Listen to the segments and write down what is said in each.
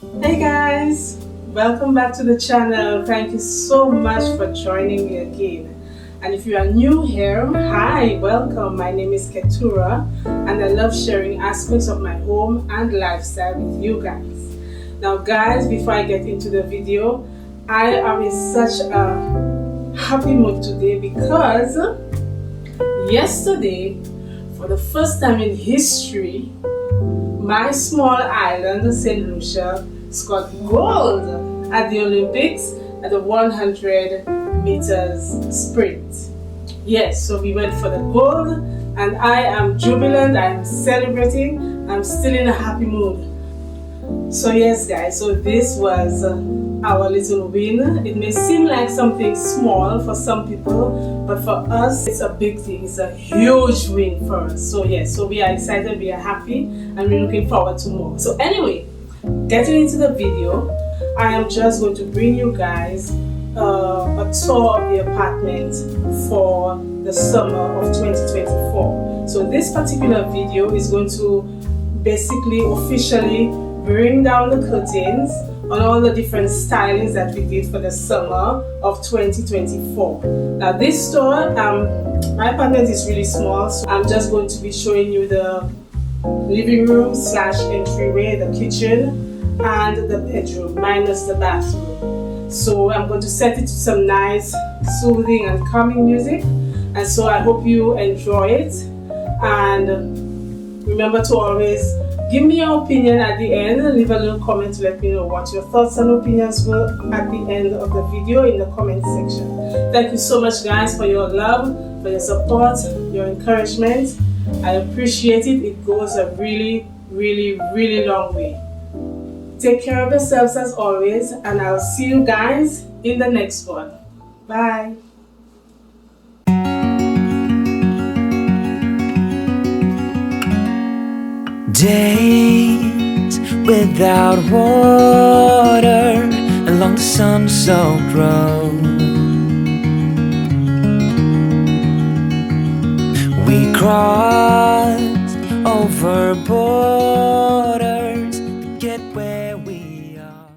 Hey guys, welcome back to the channel. Thank you so much for joining me again. And if you are new here, hi, welcome. My name is Keturah and I love sharing aspects of my home and lifestyle with you guys. Now guys, before I get into the video, I am in such a happy mood today because yesterday, for the first time in history, my small island, St. Lucia, scored gold at the Olympics at the 100 meters sprint. Yes, so we went for the gold and I am jubilant, I am celebrating, I'm still in a happy mood. So yes guys, so this was our little win. It may seem like something small for some people, but for us it's a big thing. It's a huge win for us. So yes, so we are excited, we are happy, and we're looking forward to more. So anyway, getting into the video, I am just going to bring you guys a tour of the apartment for the summer of 2024. So this particular video is going to basically officially bring down the curtains on all the different stylings that we did for the summer of 2024. Now this store, my apartment is really small, so I'm just going to be showing you the living room slash entryway, the kitchen, and the bedroom, minus the bathroom. So I'm going to set it to some nice, soothing and calming music. And so I hope you enjoy it. And remember to always give me your opinion at the end. Leave a little comment to let me know what your thoughts and opinions were at the end of the video in the comment section. Thank you so much guys for your love, for your support, your encouragement. I appreciate it. It goes a really, really, really long way. Take care of yourselves as always, and I'll see you guys in the next one. Bye. Days without water along the sun-soaked road. We crossed over borders to get where we are.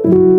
you.